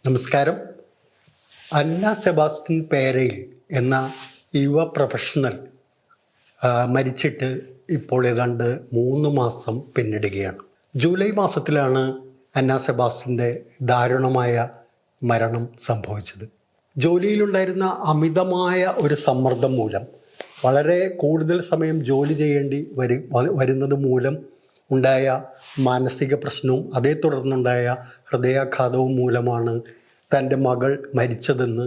നമസ്കാരം. അന്ന സെബാസ്റ്റ്യൻ പേരയിൽ എന്ന യുവ പ്രൊഫഷണൽ മരിച്ചിട്ട് ഇപ്പോൾ ഏതാണ്ട് 3 മാസം പിന്നിടുകയാണ്. ജൂലൈ മാസത്തിലാണ് അന്ന സെബാസ്റ്റ്യൻ്റെ ദാരുണമായ മരണം സംഭവിച്ചത്. ജോലിയിലുണ്ടായിരുന്ന അമിതമായ ഒരു സമ്മർദ്ദം മൂലം, വളരെ കൂടുതൽ സമയം ജോലി ചെയ്യേണ്ടി വരുന്നത് മൂലം ഉണ്ടായ മാനസിക പ്രശ്നവും അതേ തുടർന്നുണ്ടായ ഹൃദയാഘാതവും മൂലമാണ് തൻ്റെ മകൾ മരിച്ചതെന്ന്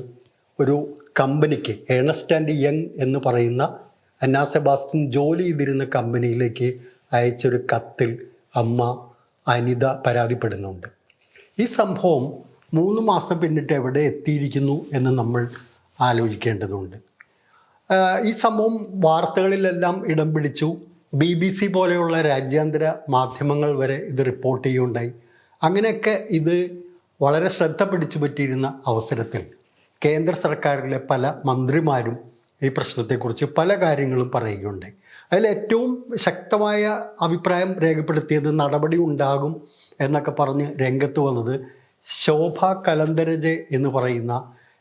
ഒരു കമ്പനിക്ക്, ഏണസ്റ്റ് ആൻഡ് യങ് എന്ന് പറയുന്ന അന്ന സെബാസ്റ്റ്യൻ ജോലി ചെയ്തിരുന്ന കമ്പനിയിലേക്ക് അയച്ചൊരു കത്തിൽ അമ്മ അനിത പരാതിപ്പെടുന്നുണ്ട്. ഈ സംഭവം 3 മാസം പിന്നിട്ട് എവിടെ എത്തിയിരിക്കുന്നു എന്ന് നമ്മൾ ആലോചിക്കേണ്ടതുണ്ട്. ഈ സംഭവം വാർത്തകളിലെല്ലാം ഇടം പിടിച്ചു. BBC പോലെയുള്ള രാജ്യാന്തര മാധ്യമങ്ങൾ വരെ ഇത് റിപ്പോർട്ട് ചെയ്യുകയുണ്ടായി. അങ്ങനെയൊക്കെ ഇത് വളരെ ശ്രദ്ധ പിടിച്ചു പറ്റിയിരുന്ന അവസരത്തിൽ കേന്ദ്ര സർക്കാരിലെ പല മന്ത്രിമാരും ഈ പ്രശ്നത്തെക്കുറിച്ച് പല കാര്യങ്ങളും പറയുകയുണ്ടായി. അതിൽ ഏറ്റവും ശക്തമായ അഭിപ്രായം രേഖപ്പെടുത്തിയത് നടപടി ഉണ്ടാകും എന്നൊക്കെ പറഞ്ഞ് രംഗത്ത് വന്നത് ശോഭ കലന്തരജെ എന്ന് പറയുന്ന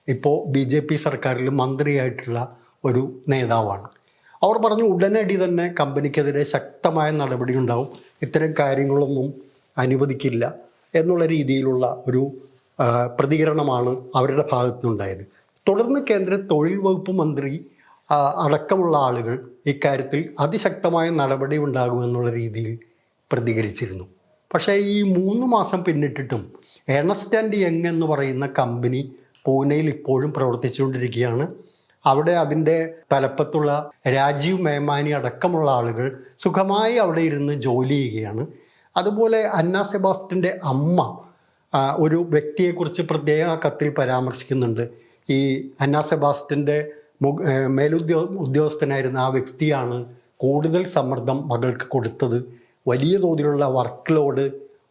ഇപ്പോൾ BJP സർക്കാരിൽ മന്ത്രിയായിട്ടുള്ള ഒരു നേതാവാണ്. അവർ പറഞ്ഞു ഉടനടി തന്നെ കമ്പനിക്കെതിരെ ശക്തമായ നടപടി ഉണ്ടാവും, ഇത്തരം കാര്യങ്ങളൊന്നും അനുവദിക്കില്ല എന്നുള്ള രീതിയിലുള്ള ഒരു പ്രതികരണമാണ് അവരുടെ ഭാഗത്തുനിന്നുണ്ടായത്. തുടർന്ന് കേന്ദ്ര തൊഴിൽ വകുപ്പ് മന്ത്രി അടക്കമുള്ള ആളുകൾ ഇക്കാര്യത്തിൽ അതിശക്തമായ നടപടി ഉണ്ടാകുമെന്നുള്ള രീതിയിൽ പ്രതികരിച്ചിരുന്നു. പക്ഷേ ഈ 3 മാസം പിന്നിട്ടിട്ടും ഏണസ്റ്റ് ആൻഡ് യങ് എന്ന് പറയുന്ന കമ്പനി പൂനെയിൽ ഇപ്പോഴും പ്രവർത്തിച്ചുകൊണ്ടിരിക്കുകയാണ്. അവിടെ അതിൻ്റെ തലപ്പത്തുള്ള രാജീവ് മേമാനി അടക്കമുള്ള ആളുകൾ സുഖമായി അവിടെ ഇരുന്ന് ജോലി ചെയ്യുകയാണ്. അതുപോലെ അന്ന സെബാസ്റ്റ്യൻ്റെ അമ്മ ഒരു വ്യക്തിയെക്കുറിച്ച് പ്രത്യേക കത്തിൽ പരാമർശിക്കുന്നുണ്ട്. ഈ അന്ന സെബാസ്റ്റ്യൻ്റെ ഉദ്യോഗസ്ഥനായിരുന്ന ആ വ്യക്തിയാണ് കൂടുതൽ സമ്മർദ്ദം മകൾക്ക് കൊടുത്തത്, വലിയ തോതിലുള്ള വർക്ക് ലോഡ്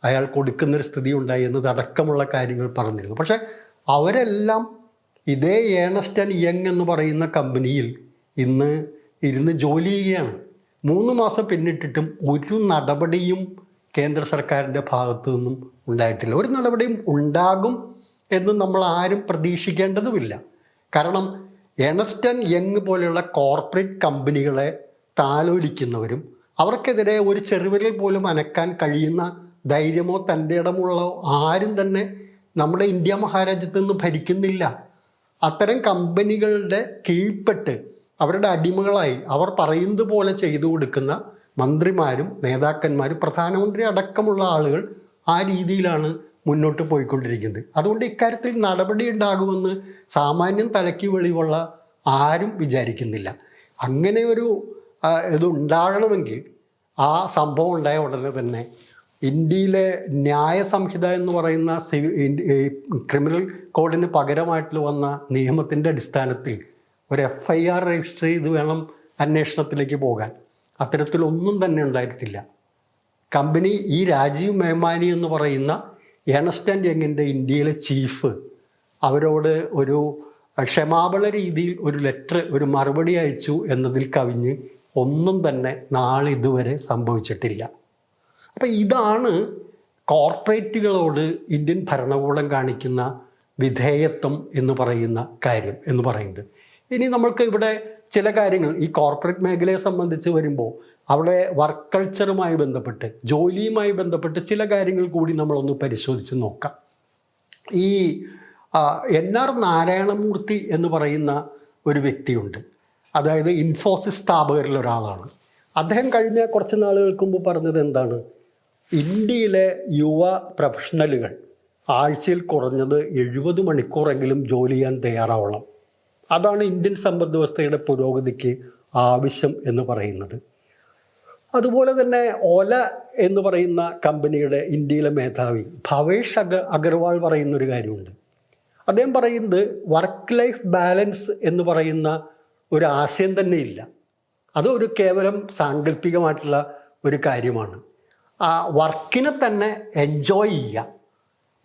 അയാൾ കൊടുക്കുന്നൊരു സ്ഥിതി ഉണ്ടായി എന്നതടക്കമുള്ള കാര്യങ്ങൾ പറഞ്ഞിരുന്നു. പക്ഷേ അവരെല്ലാം ഇതേ ഏണസ്റ്റ് ആൻഡ് യങ് എന്ന് പറയുന്ന കമ്പനിയിൽ ഇന്ന് ഇരുന്ന് ജോലി ചെയ്യുകയാണ്. 3 മാസം പിന്നിട്ടിട്ടും ഒരു നടപടിയും കേന്ദ്ര സർക്കാരിൻ്റെ ഭാഗത്തു നിന്നും ഉണ്ടായിട്ടില്ല. ഒരു നടപടിയും ഉണ്ടാകും എന്ന് നമ്മൾ ആരും പ്രതീക്ഷിക്കേണ്ടതുമില്ല. കാരണം ഏണസ്റ്റ് ആൻഡ് യങ് പോലെയുള്ള കോർപ്പറേറ്റ് കമ്പനികളെ താലോലിക്കുന്നവരും അവർക്കെതിരെ ഒരു ചെറുവിരൽ പോലും അനക്കാൻ കഴിയുന്ന ധൈര്യമോ തൻ്റെ ഇടമുള്ളോ ആരും തന്നെ നമ്മുടെ ഇന്ത്യ മഹാരാജ്യത്ത് നിന്ന് ഭരിക്കുന്നില്ല. അത്തരം കമ്പനികളുടെ കീഴ്പ്പെട്ട് അവരുടെ അടിമകളായി അവർ പറയുന്നത് പോലെ ചെയ്തു കൊടുക്കുന്ന മന്ത്രിമാരും നേതാക്കന്മാരും പ്രധാനമന്ത്രി അടക്കമുള്ള ആളുകൾ ആ രീതിയിലാണ് മുന്നോട്ട് പോയിക്കൊണ്ടിരിക്കുന്നത്. അതുകൊണ്ട് ഇക്കാര്യത്തിൽ നടപടി ഉണ്ടാകുമെന്ന് സാമാന്യം തലയ്ക്ക് വെളിവുള്ള ആരും വിചാരിക്കുന്നില്ല. അങ്ങനെ ഒരു ഇത് ഉണ്ടാകണമെങ്കിൽ ആ സംഭവം ഉണ്ടായ ഉടനെ തന്നെ ഇന്ത്യയിലെ ന്യായ സംഹിത എന്ന് പറയുന്ന ക്രിമിനൽ കോഡിന് പകരമായിട്ട് വന്ന നിയമത്തിൻ്റെ അടിസ്ഥാനത്തിൽ ഒരു FIR രജിസ്റ്റർ ചെയ്ത് വേണം അന്വേഷണത്തിലേക്ക് പോകാൻ. അത്തരത്തിലൊന്നും തന്നെ ഉണ്ടായിട്ടില്ല. കമ്പനി ഈ രാജീവ് മേമാനി എന്ന് പറയുന്ന ഏണസ്റ്റ് ആൻഡ് യങ്ങിൻ്റെ ഇന്ത്യയിലെ ചീഫ് അവരോട് ഒരു ക്ഷമാപണ രീതിയിൽ ഒരു ലെറ്റർ, ഒരു മറുപടി അയച്ചു എന്നതിൽ കവിഞ്ഞ് ഒന്നും തന്നെ നാളെ ഇതുവരെ സംഭവിച്ചിട്ടില്ല. അപ്പം ഇതാണ് കോർപ്പറേറ്റുകളോട് ഇന്ത്യൻ ഭരണകൂടം കാണിക്കുന്ന വിധേയത്വം എന്ന് പറയുന്ന കാര്യം എന്ന് പറയുന്നത്. ഇനി നമ്മൾക്ക് ഇവിടെ ചില കാര്യങ്ങൾ ഈ കോർപ്പറേറ്റ് മേഖലയെ സംബന്ധിച്ച് വരുമ്പോൾ അവിടെ വർക്ക് കൾച്ചറുമായി ബന്ധപ്പെട്ട്, ജോലിയുമായി ബന്ധപ്പെട്ട് ചില കാര്യങ്ങൾ കൂടി നമ്മളൊന്ന് പരിശോധിച്ച് നോക്കാം. ഈ NR നാരായണമൂർത്തി എന്ന് പറയുന്ന ഒരു വ്യക്തിയുണ്ട്. അതായത് ഇൻഫോസിസ് സ്ഥാപകരിൽ ഒരാളാണ്. അദ്ദേഹം കഴിഞ്ഞ കുറച്ച് നാളുകൾക്ക് മുമ്പ് പറഞ്ഞത് എന്താണ്? ഇന്ത്യയിലെ യുവ പ്രൊഫഷണലുകൾ ആഴ്ചയിൽ കുറഞ്ഞത് 70 മണിക്കൂറെങ്കിലും ജോലി ചെയ്യാൻ തയ്യാറാവണം. അതാണ് ഇന്ത്യൻ സമ്പദ് വ്യവസ്ഥയുടെ പുരോഗതിക്ക് ആവശ്യം എന്ന് പറയുന്നത്. അതുപോലെ തന്നെ ഓല എന്ന് പറയുന്ന കമ്പനിയുടെ ഇന്ത്യയിലെ മേധാവി ഭവേഷ് അഗർവാൾ പറയുന്നൊരു കാര്യമുണ്ട്. അദ്ദേഹം പറയുന്നത് വർക്ക് ലൈഫ് ബാലൻസ് എന്ന് പറയുന്ന ഒരു ആശയം തന്നെ ഇല്ല. അതൊരു കേവലം സാങ്കല്പികമായിട്ടുള്ള ഒരു കാര്യമാണ്. വർക്കിനെ തന്നെ എൻജോയ് ചെയ്യുക,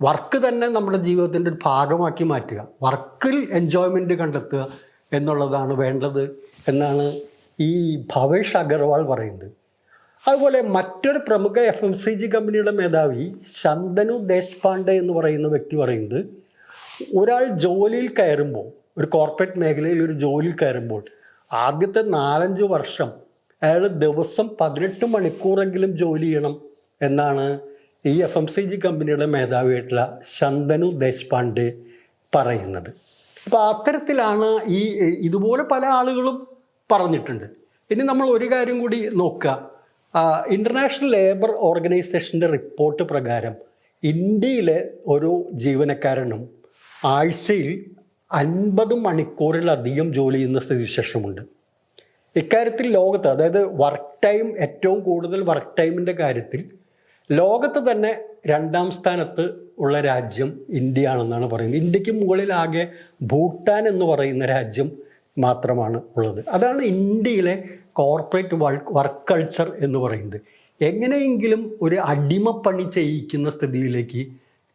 വർക്ക് തന്നെ നമ്മുടെ ജീവിതത്തിൻ്റെ ഒരു ഭാഗമാക്കി മാറ്റുക, വർക്കിൽ എൻജോയ്മെൻറ്റ് കണ്ടെത്തുക എന്നുള്ളതാണ് വേണ്ടത് എന്നാണ് ഈ ഭവേഷ് അഗർവാൾ പറയുന്നത്. അതുപോലെ മറ്റൊരു പ്രമുഖ FMCG കമ്പനിയുടെ മേധാവി ശന്തനു ദേശ്പാണ്ഡെ എന്ന് പറയുന്ന വ്യക്തി പറയുന്നത് ഒരാൾ ജോലിയിൽ കയറുമ്പോൾ, ഒരു കോർപ്പറേറ്റ് മേഖലയിൽ ഒരു ജോലിയിൽ കയറുമ്പോൾ ആദ്യത്തെ 4-5 വർഷം അയാൾ ദിവസം 18 മണിക്കൂറെങ്കിലും ജോലി ചെയ്യണം എന്നാണ് ഈ FMCG കമ്പനിയുടെ മേധാവിയായിട്ടുള്ള ശന്തനു ദേശ്പാണ്ഡെ പറയുന്നത്. അപ്പോൾ അത്തരത്തിലാണ് ഇതുപോലെ പല ആളുകളും പറഞ്ഞിട്ടുണ്ട്. ഇനി നമ്മൾ ഒരു കാര്യം കൂടി നോക്കുക. ഇൻ്റർനാഷണൽ ലേബർ ഓർഗനൈസേഷൻ്റെ റിപ്പോർട്ട് പ്രകാരം ഇന്ത്യയിലെ ഒരു ജീവനക്കാരനും ആഴ്ചയിൽ 50 മണിക്കൂറിലധികം ജോലി ചെയ്യുന്ന സ്ഥിതിവിശേഷമുണ്ട്. ഇക്കാര്യത്തിൽ ലോകത്ത്, അതായത് വർക്ക് ടൈം, ഏറ്റവും കൂടുതൽ വർക്ക് ടൈമിൻ്റെ കാര്യത്തിൽ ലോകത്ത് തന്നെ 2ാം സ്ഥാനത്ത് ഉള്ള രാജ്യം ഇന്ത്യയാണെന്നാണ് പറയുന്നത്. ഇന്ത്യക്ക് മുകളിലാകെ ഭൂട്ടാൻ എന്ന് പറയുന്ന രാജ്യം മാത്രമാണ് ഉള്ളത്. അതാണ് ഇന്ത്യയിലെ കോർപ്പറേറ്റ് വർക്ക് കൾച്ചർ എന്ന് പറയുന്നത്. എങ്ങനെയെങ്കിലും ഒരു അടിമപ്പണി ചെയ്യിക്കുന്ന സ്ഥിതിയിലേക്ക്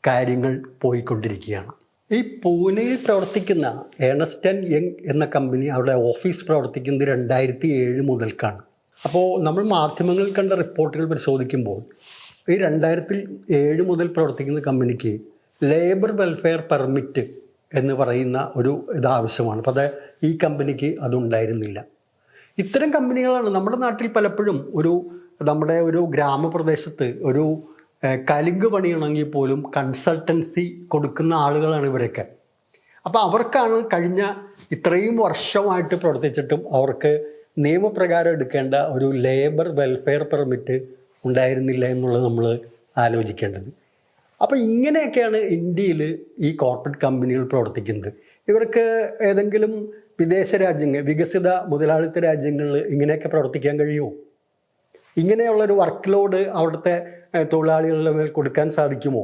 കാര്യങ്ങൾ പോയിക്കൊണ്ടിരിക്കുകയാണ്. ഈ പൂനെയിൽ പ്രവർത്തിക്കുന്ന ഏണസ്റ്റ് ആൻഡ് യങ് എന്ന കമ്പനി, അവരുടെ ഓഫീസ് പ്രവർത്തിക്കുന്നത് 2007 മുതൽക്കാണ്. അപ്പോൾ നമ്മൾ മാധ്യമങ്ങളിൽ കണ്ട റിപ്പോർട്ടുകൾ പരിശോധിക്കുമ്പോൾ ഈ 2007 മുതൽ പ്രവർത്തിക്കുന്ന കമ്പനിക്ക് ലേബർ വെൽഫെയർ പെർമിറ്റ് എന്ന് പറയുന്ന ഒരു ആവശ്യമാണ്. അപ്പോൾ അത് ഈ കമ്പനിക്ക് അതുണ്ടായിരുന്നില്ല. ഇത്തരം കമ്പനികളാണ് നമ്മുടെ നാട്ടിൽ പലപ്പോഴും നമ്മുടെ ഒരു ഗ്രാമപ്രദേശത്ത് ഒരു കലുങ്ക് പണിയണമെങ്കിൽ പോലും കൺസൾട്ടൻസി കൊടുക്കുന്ന ആളുകളാണ് ഇവരൊക്കെ. അപ്പോൾ അവർക്കാണ് കഴിഞ്ഞ ഇത്രയും വർഷമായിട്ട് പ്രവർത്തിച്ചിട്ടും അവർക്ക് നിയമപ്രകാരം എടുക്കേണ്ട ഒരു ലേബർ വെൽഫെയർ പെർമിറ്റ് ഉണ്ടായിരുന്നില്ല എന്നുള്ളത് നമ്മൾ ആലോചിക്കേണ്ടത്. അപ്പോൾ ഇങ്ങനെയൊക്കെയാണ് ഇന്ത്യയിൽ ഈ കോർപ്പറേറ്റ് കമ്പനികൾ പ്രവർത്തിക്കുന്നത്. ഇവർക്ക് ഏതെങ്കിലും വിദേശ രാജ്യങ്ങൾ, വികസിത മുതലാളിത്ത രാജ്യങ്ങളിൽ ഇങ്ങനെയൊക്കെ പ്രവർത്തിക്കാൻ കഴിയുമോ? ഇങ്ങനെയുള്ളൊരു വർക്ക് ലോഡ് അവിടുത്തെ തൊഴിലാളികളുടെ മേൽ കൊടുക്കാൻ സാധിക്കുമോ?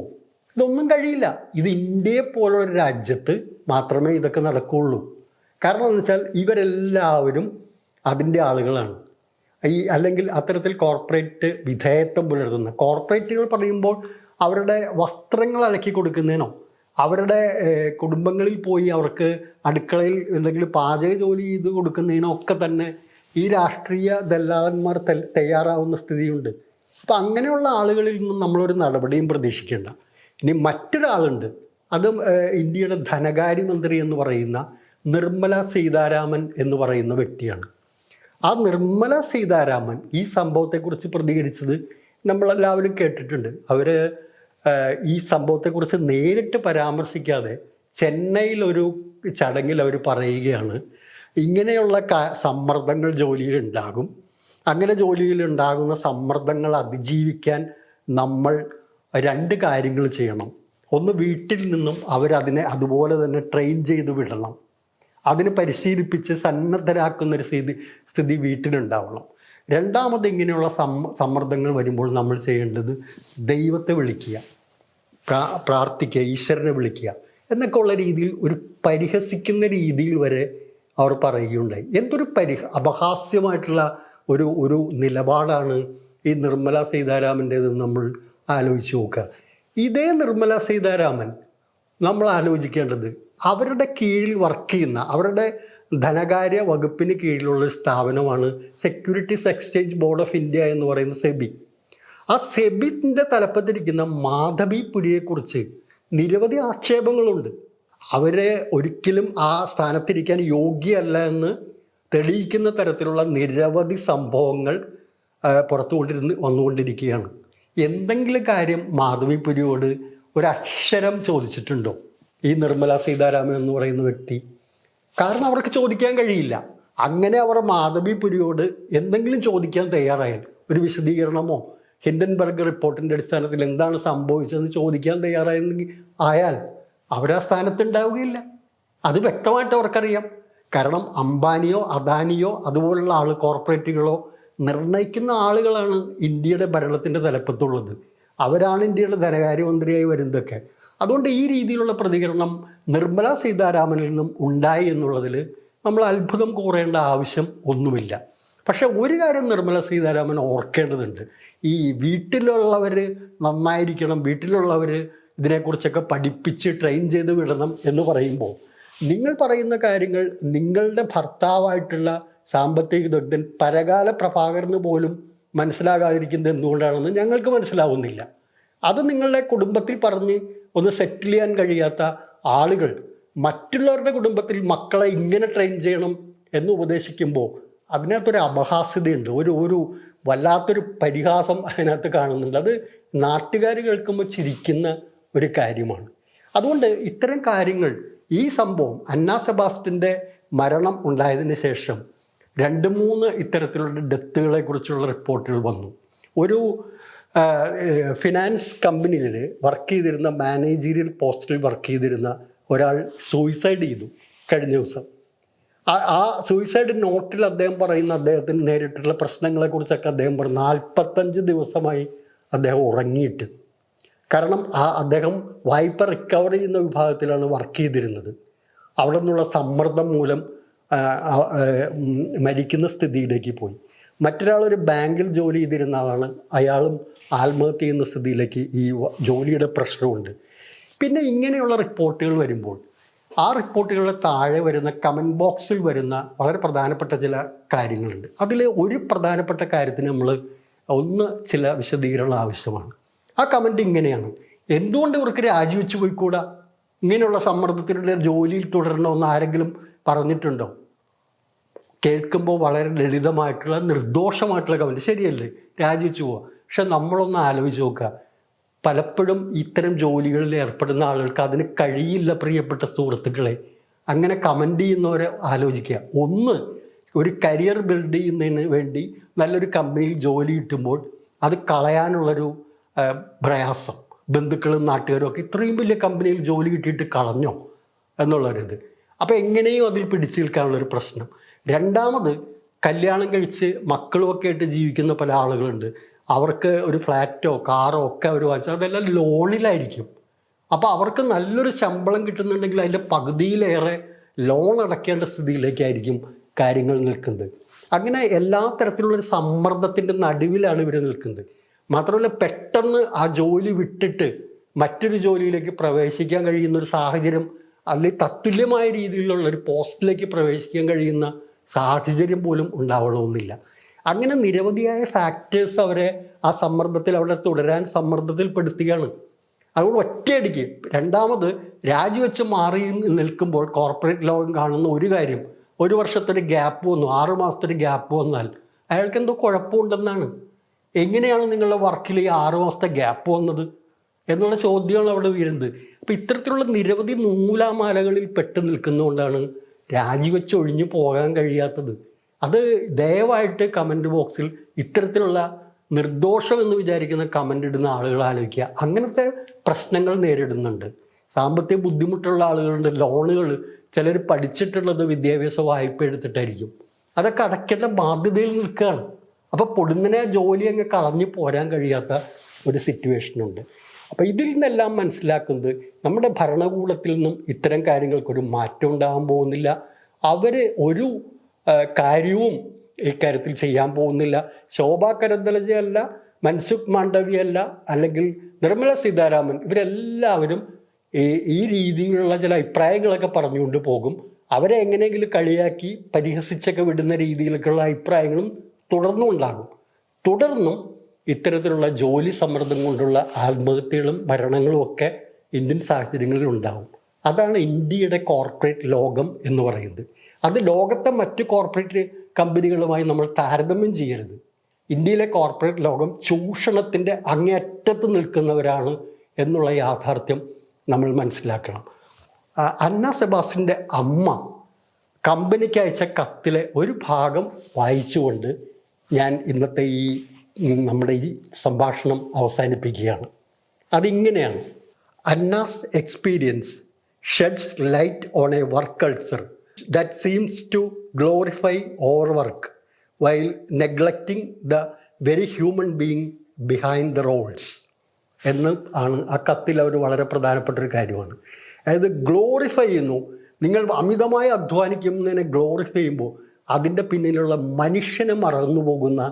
ഇതൊന്നും കഴിയില്ല. ഇത് ഇന്ത്യയെ പോലൊരു രാജ്യത്ത് മാത്രമേ ഇതൊക്കെ നടക്കുകയുള്ളൂ. കാരണം എന്ന് വെച്ചാൽ ഇവരെല്ലാവരും അതിൻ്റെ ആളുകളാണ്. അല്ലെങ്കിൽ അത്തരത്തിൽ കോർപ്പറേറ്റ് വിധേയത്വം പുലർത്തുന്ന കോർപ്പറേറ്റുകൾ പറയുമ്പോൾ അവരുടെ വസ്ത്രങ്ങൾ അലക്കി കൊടുക്കുന്നതിനോ അവരുടെ കുടുംബങ്ങളിൽ പോയി അവർക്ക് അടുക്കളയിൽ എന്തെങ്കിലും പാചക ജോലി ചെയ്ത് കൊടുക്കുന്നതിനോ ഒക്കെ തന്നെ ഈ രാഷ്ട്രീയ ദല്ലാളന്മാർ തയ്യാറാവുന്ന സ്ഥിതിയുണ്ട്. അപ്പം അങ്ങനെയുള്ള ആളുകളിൽ നിന്നും നമ്മളൊരു നടപടിയും പ്രതീക്ഷിക്കേണ്ട. ഇനി മറ്റൊരാളുണ്ട്, അതും ഇന്ത്യയുടെ ധനകാര്യമന്ത്രി എന്ന് പറയുന്ന നിർമ്മല സീതാരാമൻ എന്ന് പറയുന്ന വ്യക്തിയാണ്. ആ നിർമ്മല സീതാരാമൻ ഈ സംഭവത്തെക്കുറിച്ച് പ്രതികരിച്ചത് നമ്മളെല്ലാവരും കേട്ടിട്ടുണ്ട്. അവർ ഈ സംഭവത്തെക്കുറിച്ച് നേരിട്ട് പരാമർശിക്കാതെ ചെന്നൈയിലൊരു ചടങ്ങിൽ അവർ പറയുകയാണ്, ഇങ്ങനെയുള്ള സമ്മർദ്ദങ്ങൾ ജോലിയിലുണ്ടാകും. അങ്ങനെ ജോലിയിലുണ്ടാകുന്ന സമ്മർദ്ദങ്ങൾ അതിജീവിക്കാൻ നമ്മൾ 2 കാര്യങ്ങൾ ചെയ്യണം. ഒന്ന്, വീട്ടിൽ നിന്നും അവരതിനെ അതുപോലെ തന്നെ ട്രെയിൻ ചെയ്ത് വിടണം. അതിന് പരിശീലിപ്പിച്ച് സന്നദ്ധരാക്കുന്നൊരു സ്ഥിതി വീട്ടിലുണ്ടാവണം. രണ്ടാമത്, ഇങ്ങനെയുള്ള സമ്മർദ്ദങ്ങൾ വരുമ്പോൾ നമ്മൾ ചെയ്യേണ്ടത് ദൈവത്തെ വിളിക്കുക, പ്രാർത്ഥിക്കുക, ഈശ്വരനെ വിളിക്കുക എന്നൊക്കെ ഉള്ള രീതിയിൽ ഒരു പരിഹസിക്കുന്ന രീതിയിൽ വരെ അവർ പറയുകയുണ്ടായി. എന്തൊരു അപഹാസ്യമായിട്ടുള്ള ഒരു നിലപാടാണ് ഈ നിർമ്മല സീതാരാമൻ്റേതെന്ന് നമ്മൾ ആലോചിച്ച് നോക്കുക. ഇതേ നിർമ്മല സീതാരാമൻ നമ്മൾ ആലോചിക്കേണ്ടത് അവരുടെ കീഴിൽ വർക്ക് ചെയ്യുന്ന, അവരുടെ ധനകാര്യ വകുപ്പിന് കീഴിലുള്ള സ്ഥാപനമാണ് securities exchange board of India എന്ന് പറയുന്ന സെബി. ആ സെബിൻ്റെ തലപ്പത്തിരിക്കുന്ന മാധവി പുരിയെക്കുറിച്ച് നിരവധി ആക്ഷേപങ്ങളുണ്ട്. അവരെ ഒരിക്കലും ആ സ്ഥാനത്തിരിക്കാൻ യോഗ്യല്ല എന്ന് തെളിയിക്കുന്ന തരത്തിലുള്ള നിരവധി സംഭവങ്ങൾ വന്നുകൊണ്ടിരിക്കുകയാണ്. എന്തെങ്കിലും കാര്യം മാധവിപുരിയോട് ഒരക്ഷരം ചോദിച്ചിട്ടുണ്ടോ ഈ നിർമ്മല സീതാരാമൻ എന്ന് പറയുന്ന വ്യക്തി? കാരണം അവർക്ക് ചോദിക്കാൻ കഴിയില്ല. അങ്ങനെ അവർ മാധവിപുരിയോട് എന്തെങ്കിലും ചോദിക്കാൻ തയ്യാറായാൽ, ഒരു വിശദീകരണമോ ഹിൻഡൻബർഗ് റിപ്പോർട്ടിൻ്റെ അടിസ്ഥാനത്തിൽ എന്താണ് സംഭവിച്ചതെന്ന് ചോദിക്കാൻ ആയാൽ അവരാ സ്ഥാനത്തുണ്ടാവുകയില്ല. അത് വ്യക്തമായിട്ട് അവർക്കറിയാം. കാരണം അംബാനിയോ അദാനിയോ അതുപോലുള്ള കോർപ്പറേറ്റുകളോ നിർണ്ണയിക്കുന്ന ആളുകളാണ് ഇന്ത്യയുടെ ഭരണത്തിൻ്റെ തലപ്പത്തുള്ളത്. അവരാണ് ഇന്ത്യയുടെ ധനകാര്യമന്ത്രിയായി വരുന്നതൊക്കെ. അതുകൊണ്ട് ഈ രീതിയിലുള്ള പ്രതികരണം നിർമ്മല സീതാരാമനിൽ നിന്നും ഉണ്ടായി എന്നുള്ളതിൽ നമ്മൾ അത്ഭുതം കൂറേണ്ട ആവശ്യം ഒന്നുമില്ല. പക്ഷേ ഒരു കാര്യം നിർമ്മല സീതാരാമൻ ഓർക്കേണ്ടതുണ്ട്. ഈ വീട്ടിലുള്ളവർ നന്നായിരിക്കണം, വീട്ടിലുള്ളവർ ഇതിനെക്കുറിച്ചൊക്കെ പഠിപ്പിച്ച് ട്രെയിൻ ചെയ്ത് വിടണം എന്ന് പറയുമ്പോൾ, നിങ്ങൾ പറയുന്ന കാര്യങ്ങൾ നിങ്ങളുടെ ഭർത്താവായിട്ടുള്ള സാമ്പത്തിക വിദഗ്ധൻ പരകാല പ്രഭാകരന് പോലും മനസ്സിലാകാതിരിക്കുന്നത് എന്തുകൊണ്ടാണെന്ന് ഞങ്ങൾക്ക് മനസ്സിലാവുന്നില്ല. അത് നിങ്ങളുടെ കുടുംബത്തിൽ പറഞ്ഞ് ഒന്ന് സെറ്റിൽ ചെയ്യാൻ കഴിയാത്ത ആളുകൾ മറ്റുള്ളവരുടെ കുടുംബത്തിൽ മക്കളെ ഇങ്ങനെ ട്രെയിൻ ചെയ്യണം എന്ന് ഉപദേശിക്കുമ്പോൾ അതിനകത്തൊരു അപഹാസ്യതയുണ്ട്, ഒരു വല്ലാത്തൊരു പരിഹാസം അതിനകത്ത് കാണുന്നുണ്ട്. അത് നാട്ടുകാർ കേൾക്കുമ്പോൾ ചിരിക്കുന്ന ഒരു കാര്യമാണ്. അതുകൊണ്ട് ഇത്തരം കാര്യങ്ങൾ, ഈ സംഭവം അന്ന സെബാസ്റ്റ്യൻ്റെ മരണം ഉണ്ടായതിന് ശേഷം 2-3 ഇത്തരത്തിലുള്ള ഡെത്തുകളെ കുറിച്ചുള്ള റിപ്പോർട്ടുകൾ വന്നു. ഒരു ഫിനാൻസ് കമ്പനിയിൽ വർക്ക് ചെയ്തിരുന്ന, മാനേജീരിയൽ പോസ്റ്റിൽ വർക്ക് ചെയ്തിരുന്ന ഒരാൾ സൂയിസൈഡ് ചെയ്തു കഴിഞ്ഞ ദിവസം. ആ സൂയിസൈഡ് നോട്ടിൽ അദ്ദേഹം പറയുന്ന അദ്ദേഹത്തിന് നേരിട്ടുള്ള പ്രശ്നങ്ങളെക്കുറിച്ചൊക്കെ അദ്ദേഹം പറഞ്ഞു 45 ദിവസമായി അദ്ദേഹം ഉറങ്ങിയിട്ട്. കാരണം അദ്ദേഹം വായ്പ റിക്കവർ ചെയ്യുന്ന വിഭാഗത്തിലാണ് വർക്ക് ചെയ്തിരുന്നത്. അവിടെ നിന്നുള്ള സമ്മർദ്ദം മൂലം മരിക്കുന്ന സ്ഥിതിയിലേക്ക് പോയി. മറ്റൊരാളൊരു ബാങ്കിൽ ജോലി ചെയ്തിരുന്ന ആളാണ്, അയാളും ആത്മഹത്യ ചെയ്യുന്ന സ്ഥിതിയിലേക്ക് ഈ ജോലിയുടെ പ്രഷറുമുണ്ട്. പിന്നെ ഇങ്ങനെയുള്ള റിപ്പോർട്ടുകൾ വരുമ്പോൾ ആ റിപ്പോർട്ടുകളുടെ താഴെ വരുന്ന കമൻറ്റ് ബോക്സിൽ വരുന്ന വളരെ പ്രധാനപ്പെട്ട ചില കാര്യങ്ങളുണ്ട്. അതിൽ ഒരു പ്രധാനപ്പെട്ട കാര്യത്തിന് നമ്മൾ ചില വിശദീകരണം ആവശ്യമാണ്. ആ കമൻറ്റ് ഇങ്ങനെയാണ്: എന്തുകൊണ്ട് ഇവർക്ക് രാജിവെച്ച് പോയിക്കൂടാ? ഇങ്ങനെയുള്ള സമ്മർദ്ദത്തിലുള്ള ജോലിയിൽ തുടരണമെന്ന് ആരെങ്കിലും പറഞ്ഞിട്ടുണ്ടോ? കേൾക്കുമ്പോൾ വളരെ ലളിതമായിട്ടുള്ള നിർദോഷമായിട്ടുള്ള കമൻറ്റ്, ശരിയല്ലേ, രാജിവെച്ച് പോവുക. പക്ഷെ നമ്മളൊന്ന് ആലോചിച്ച് നോക്കുക, പലപ്പോഴും ഇത്തരം ജോലികളിൽ ഏർപ്പെടുന്ന ആളുകൾക്ക് അതിന് കഴിയില്ല. പ്രിയപ്പെട്ട സുഹൃത്തുക്കളെ, അങ്ങനെ കമൻ്റ് ചെയ്യുന്നവരെ ആലോചിക്കുക. ഒരു കരിയർ ബിൽഡ് ചെയ്യുന്നതിന് വേണ്ടി നല്ലൊരു കമ്പനിയിൽ ജോലി കിട്ടുമ്പോൾ അത് കളയാനുള്ളൊരു പ്രയാസം, ബന്ധുക്കളും നാട്ടുകാരും ഒക്കെ ഇത്രയും വലിയ കമ്പനിയിൽ ജോലി കിട്ടിയിട്ട് കളഞ്ഞോ എന്നുള്ളൊരിത്. അപ്പോൾ എങ്ങനെയും അതിൽ പിടിച്ചു നിൽക്കാനുള്ളൊരു പ്രശ്നം. രണ്ടാമത്, കല്യാണം കഴിച്ച് മക്കളുമൊക്കെ ആയിട്ട് ജീവിക്കുന്ന പല ആളുകളുണ്ട്. അവർക്ക് ഒരു ഫ്ലാറ്റോ കാറോ ഒക്കെ അവർ വാങ്ങിച്ചാൽ അതെല്ലാം ലോണിലായിരിക്കും. അപ്പോൾ അവർക്ക് നല്ലൊരു ശമ്പളം കിട്ടുന്നുണ്ടെങ്കിൽ അതിൻ്റെ പകുതിയിലേറെ ലോൺ അടയ്ക്കേണ്ട സ്ഥിതിയിലേക്കായിരിക്കും കാര്യങ്ങൾ നിൽക്കുന്നത്. അങ്ങനെ എല്ലാ തരത്തിലുള്ളൊരു സമ്മർദ്ദത്തിൻ്റെ നടുവിലാണ് ഇവർ നിൽക്കുന്നത്. മാത്രമല്ല, പെട്ടെന്ന് ആ ജോലി വിട്ടിട്ട് മറ്റൊരു ജോലിയിലേക്ക് പ്രവേശിക്കാൻ കഴിയുന്നൊരു സാഹചര്യം, അല്ലെങ്കിൽ തത്തുല്യമായ രീതിയിലുള്ളൊരു പോസ്റ്റിലേക്ക് പ്രവേശിക്കാൻ കഴിയുന്ന സാഹചര്യം പോലും ഉണ്ടാവണമെന്നില്ല. അങ്ങനെ നിരവധിയായ ഫാക്ടേഴ്സ് അവരെ ആ സമ്മർദ്ദത്തിൽ അവിടെ തുടരാൻ സമ്മർദ്ദത്തിൽപ്പെടുത്തുകയാണ്. അതുകൊണ്ട് ഒറ്റയടിക്ക് രണ്ടാമത് രാജിവെച്ച് മാറി നിൽക്കുമ്പോൾ കോർപ്പറേറ്റ് ലോകം കാണുന്ന ഒരു കാര്യം, 1 വർഷത്തൊരു ഗ്യാപ്പ് വന്നു, 6 മാസത്തൊരു ഗ്യാപ്പ് വന്നാൽ അയാൾക്ക് എന്തോ കുഴപ്പമുണ്ടെന്നാണ്. എങ്ങനെയാണ് നിങ്ങളുടെ വർക്കിൽ ഈ 6 മാസത്തെ ഗ്യാപ്പ് വന്നത് എന്നുള്ള ചോദ്യമാണ് അവിടെ വീഴുന്നത്. അപ്പോൾ ഇത്തരത്തിലുള്ള നിരവധി നൂലാമാലകളിൽ പെട്ട് നിൽക്കുന്നതുകൊണ്ടാണ് രാജിവെച്ച് ഒഴിഞ്ഞു പോകാൻ കഴിയാത്തത്. അത് ദയവായിട്ട് കമൻറ്റ് ബോക്സിൽ ഇത്തരത്തിലുള്ള നിർദോഷം എന്ന് വിചാരിക്കുന്ന കമൻ്റ് ഇടുന്ന ആളുകൾ ആലോചിക്കുക. അങ്ങനത്തെ പ്രശ്നങ്ങൾ നേരിടുന്നുണ്ട്. സാമ്പത്തിക ബുദ്ധിമുട്ടുള്ള ആളുകളുണ്ട്, ലോണുകൾ, ചിലർ പഠിച്ചിട്ടുള്ളത് വിദ്യാഭ്യാസ വായ്പ എടുത്തിട്ടായിരിക്കും, അതൊക്കെ അടയ്ക്കേണ്ട ബാധ്യതയിൽ നിൽക്കുകയാണ്. അപ്പോൾ പൊടുന്നനെ ജോലി അങ്ങ് കളഞ്ഞു പോരാൻ കഴിയാത്ത ഒരു സിറ്റുവേഷനുണ്ട്. അപ്പോൾ ഇതിൽ നിന്നെല്ലാം മനസ്സിലാക്കുന്നത് നമ്മുടെ ഭരണകൂടത്തിൽ നിന്നും ഇത്തരം കാര്യങ്ങൾക്കൊരു മാറ്റം ഉണ്ടാകാൻ പോകുന്നില്ല. അവർ ഒരു കാര്യവും ഇക്കാര്യത്തിൽ ചെയ്യാൻ പോകുന്നില്ല. ശോഭാ കരന്ദലജയല്ല, മൻസുഖ് മാണ്ഡവ്യല്ല, അല്ലെങ്കിൽ നിർമ്മല സീതാരാമൻ, ഇവരെല്ലാവരും ഈ രീതിയിലുള്ള ചില അഭിപ്രായങ്ങളൊക്കെ പറഞ്ഞുകൊണ്ട് പോകും. അവരെ എങ്ങനെയെങ്കിലും കളിയാക്കി പരിഹസിച്ചൊക്കെ വിടുന്ന രീതിയിലൊക്കെയുള്ള അഭിപ്രായങ്ങളും തുടർന്നും ഉണ്ടാകും. തുടർന്നും ഇത്തരത്തിലുള്ള ജോലി സമ്മർദ്ദം കൊണ്ടുള്ള ആത്മഹത്യകളും മരണങ്ങളും ഒക്കെ ഇന്ത്യൻ സാഹചര്യങ്ങളിൽ ഉണ്ടാകും. അതാണ് ഇന്ത്യയുടെ കോർപ്പറേറ്റ് ലോകം എന്ന് പറയുന്നത്. അത് ലോകത്തെ മറ്റ് കോർപ്പറേറ്റ് കമ്പനികളുമായി നമ്മൾ താരതമ്യം ചെയ്യരുത്. ഇന്ത്യയിലെ കോർപ്പറേറ്റ് ലോകം ചൂഷണത്തിൻ്റെ അങ്ങേയറ്റത്ത് നിൽക്കുന്നവരാണ് എന്നുള്ള യാഥാർത്ഥ്യം നമ്മൾ മനസ്സിലാക്കണം. അന്ന സെബാസ്റ്റ്യൻ്റെ അമ്മ കമ്പനിക്ക് അയച്ച കത്തിലെ ഒരു ഭാഗം വായിച്ചുകൊണ്ട് ഞാൻ ഇന്നത്തെ നമ്മുടെ ഈ സംഭാഷണം അവസാനിപ്പിക്കുകയാണ്. അതിങ്ങനെയാണ്: Anna's experience sheds light on a work culture that seems to glorify overwork while neglecting the very human being behind the roles എന്ന് ആണ് ആ കത്തിൽ അവർ വളരെ പ്രധാനപ്പെട്ടൊരു കാര്യമാണ്. അതായത് ഗ്ലോറിഫൈ ചെയ്യുന്നു, നിങ്ങൾ അമിതമായി അധ്വാനിക്കുന്നതിനെ ഗ്ലോറിഫൈ ചെയ്യുമ്പോൾ അതിൻ്റെ പിന്നിലുള്ള മനുഷ്യനെ മറന്നു പോകുന്ന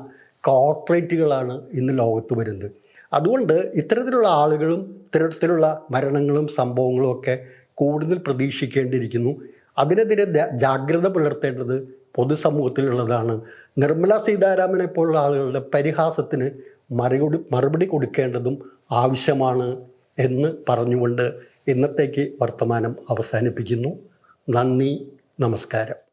കോർപ്പറേറ്റുകളാണ് ഇന്ന് ലോകത്ത് വരുന്നത്. അതുകൊണ്ട് ഇത്തരത്തിലുള്ള ആളുകളും ഇത്തരത്തിലുള്ള മരണങ്ങളും സംഭവങ്ങളും ഒക്കെ കൂടുതൽ പ്രതീക്ഷിക്കേണ്ടിയിരിക്കുന്നു. അതിനെതിരെ ജാഗ്രത പുലർത്തേണ്ടത് പൊതുസമൂഹത്തിലുള്ളതാണ്. നിർമ്മല സീതാരാമനെ പോലുള്ള ആളുകളുടെ പരിഹാസത്തിന് മറുപടി കൊടുക്കേണ്ടതും ആവശ്യമാണ് എന്ന് പറഞ്ഞുകൊണ്ട് ഇന്നത്തേക്ക് വർത്തമാനം അവസാനിപ്പിക്കുന്നു. നന്ദി, നമസ്കാരം.